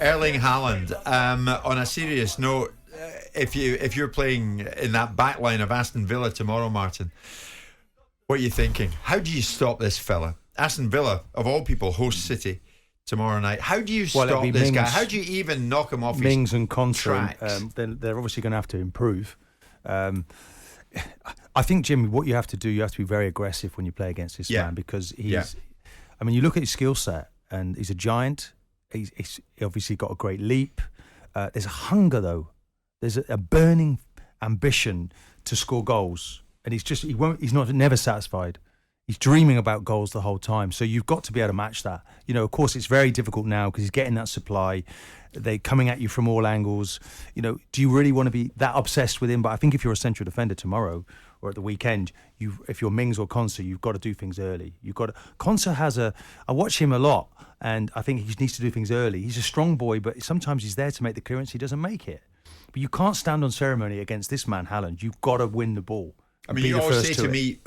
Erling Haaland. On a serious note, if you're playing in that back line of Aston Villa tomorrow, Martin, what are you thinking? How do you stop this fella? Aston Villa, of all people, host City tomorrow night. How do you stop this guy? How do you even knock him off Mings his and Konsa, tracks? they're obviously going to have to improve. I think, Jim, what you have to do, you have to be very aggressive when you play against this man, because he's... I mean, you look at his skill set, and he's a giant. He's obviously got a great leap. There's a hunger, though. There's a burning ambition to score goals, and he's never satisfied. He's dreaming about goals the whole time. So you've got to be able to match that. You know, of course, it's very difficult now because he's getting that supply. They're coming at you from all angles. You know, do you really want to be that obsessed with him? But I think if you're a central defender tomorrow or at the weekend, if you're Mings or Konsa, you've got to do things early. Konsa I watch him a lot, and I think he needs to do things early. He's a strong boy, but sometimes he's there to make the clearance. He doesn't make it. But you can't stand on ceremony against this man, Haaland. You've got to win the ball. I mean, you always say to me,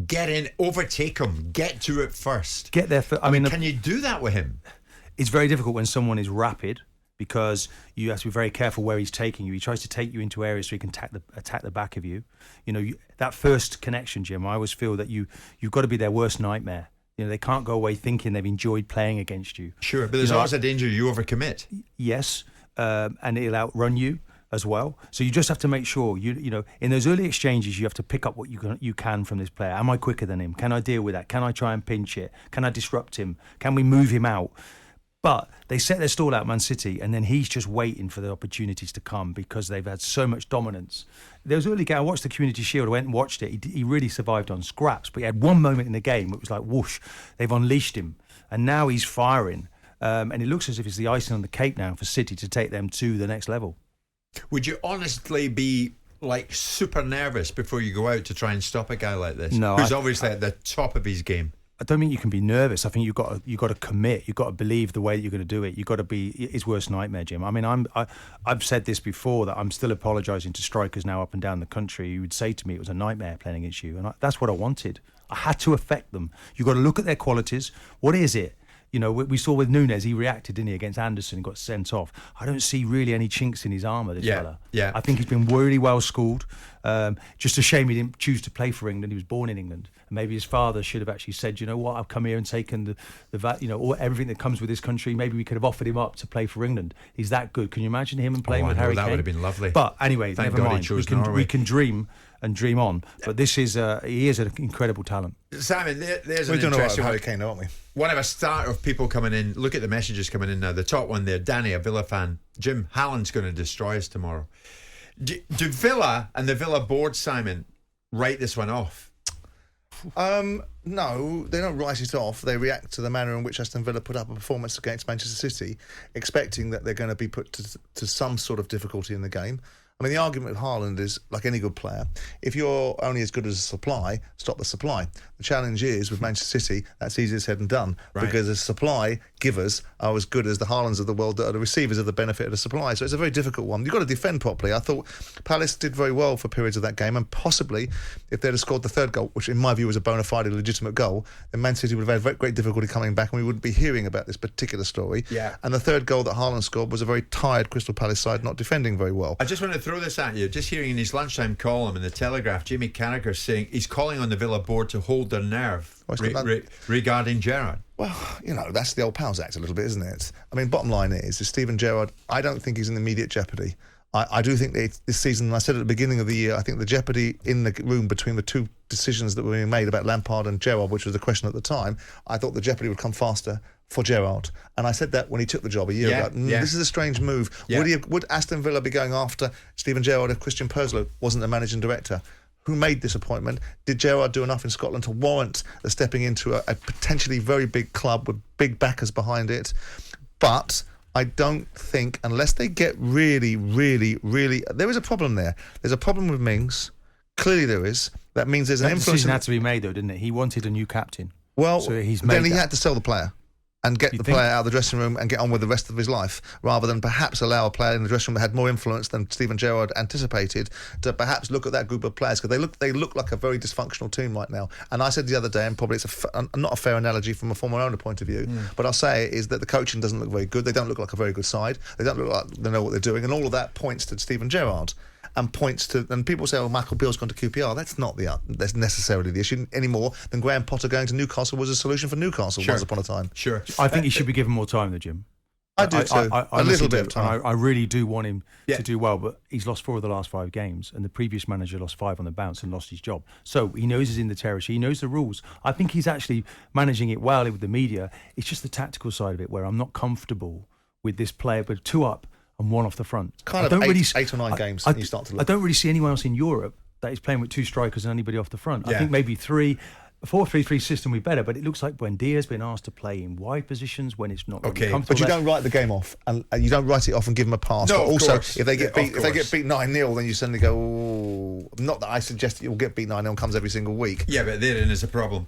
get in, overtake him, get to it first. Get there first. I mean, can you do that with him? It's very difficult when someone is rapid, because you have to be very careful where he's taking you. He tries to take you into areas so he can attack the back of you. You know, that first connection, Jim, I always feel that you've got to be their worst nightmare. You know, they can't go away thinking they've enjoyed playing against you. Sure, but there's always a danger you overcommit. Yes, and it'll outrun you as well. So you just have to make sure, you know, in those early exchanges, you have to pick up what you can from this player. Am I quicker than him? Can I deal with that? Can I try and pinch it? Can I disrupt him? Can we move him out? But they set their stall out, Man City, and then he's just waiting for the opportunities to come because they've had so much dominance. There was early game. I watched the Community Shield. I went and watched it. He really survived on scraps, but he had one moment in the game it was like whoosh. They've unleashed him, and now he's firing. And it looks as if it's the icing on the cake now for City to take them to the next level. Would you honestly be like super nervous before you go out to try and stop a guy like this? No, who's obviously at the top of his game. I don't think you can be nervous. I think you've got to commit. You've got to believe the way that you're going to do it. You've got to be his worst nightmare, Jim. I mean, I've said this before, that I'm still apologising to strikers now up and down the country who would say to me it was a nightmare playing against you, and that's what I wanted. I had to affect them. You've got to look at their qualities. What is it? You know, we saw with Nunes, he reacted, didn't he, against Anderson and got sent off. I don't see really any chinks in his armour, this fella. Yeah. I think he's been really well schooled. Just a shame he didn't choose to play for England. He was born in England. And maybe his father should have actually said, you know what, I've come here and taken everything that comes with this country. Maybe we could have offered him up to play for England. He's that good. Can you imagine him and playing with Harry Kane? That would have been lovely. But anyway, Thank never God mind. He chose Norway. We can dream and dream on. But he is an incredible talent. Simon, there's an interesting one. We don't know about Harry Kane, don't we? One of a start of people coming in. Look at the messages coming in now. The top one there, Danny, a Villa fan. Jim, Haaland's going to destroy us tomorrow. Do Villa and the Villa board, Simon, write this one off? No, they don't write it off. They react to the manner in which Aston Villa put up a performance against Manchester City, expecting that they're going to be put to some sort of difficulty in the game. I mean, the argument with Haaland is, like any good player, if you're only as good as a supply, stop the supply. The challenge is, with Manchester City, that's easier said than done, because the supply givers are as good as the Haalands of the world that are the receivers of the benefit of the supply. So it's a very difficult one. You've got to defend properly. I thought Palace did very well for periods of that game, and possibly, if they'd have scored the third goal, which in my view was a bona fide legitimate goal, then Man City would have had great difficulty coming back, and we wouldn't be hearing about this particular story. Yeah. And the third goal that Haaland scored was a very tired Crystal Palace side not defending very well. I just want to throw this at you. Just hearing in his lunchtime column in the Telegraph, Jamie Carragher saying he's calling on the Villa board to hold their nerve regarding Gerrard. Well, you know, that's the old pals act a little bit, isn't it? I mean, bottom line is Steven Gerrard, I don't think he's in immediate jeopardy. I do think that this season, and I said at the beginning of the year, I think the jeopardy in the room between the two decisions that were being made about Lampard and Gerrard, which was the question at the time, I thought the jeopardy would come faster for Gerrard. And I said that when he took the job a year ago. This is a strange move. Yeah. Would Aston Villa be going after Steven Gerrard if Christian Purslow wasn't the managing director? Who made this appointment? Did Gerrard do enough in Scotland to warrant stepping into a potentially very big club with big backers behind it? But I don't think, unless they get really, really, really... There is a problem there. There's a problem with Mings. Clearly there is. That means there's an influence... The decision had to be made, though, didn't it? He wanted a new captain. Well, so he had to sell the player. and get the player out of the dressing room and get on with the rest of his life, rather than perhaps allow a player in the dressing room that had more influence than Steven Gerrard anticipated to perhaps look at that group of players, because they look like a very dysfunctional team right now. And I said the other day, and probably it's not a fair analogy from a former owner point of view, but I'll say it is that the coaching doesn't look very good. They don't look like a very good side. They don't look like they know what they're doing, and all of that points to Steven Gerrard. And points to, and people say, "Oh, Michael Beale's gone to QPR." That's not that's necessarily the issue any more than Graham Potter going to Newcastle was a solution for Newcastle once upon a time. Sure, I think he should be given more time, though, Jim. I do too. A little bit of time. I really do want him to do well, but he's lost 4 of the last 5 games, and the previous manager lost 5 on the bounce and lost his job. So he knows he's in the territory. He knows the rules. I think he's actually managing it well with the media. It's just the tactical side of it where I'm not comfortable with this player, but 2 up and 1 off the front. Kind of 8 or 9 games, and you start to look. I don't really see anyone else in Europe that is playing with 2 strikers and anybody off the front. I think maybe 3. A 4-3-3 system would be better, but it looks like Buendia's been asked to play in wide positions when it's not really comfortable. But you don't write the game off, and you don't write it off and give them a pass. No, but also, course. if they get beat 9-0, then you suddenly go, "Oh." Not that I suggest that you'll get beat 9-0 comes every single week. Yeah, but therein is a problem.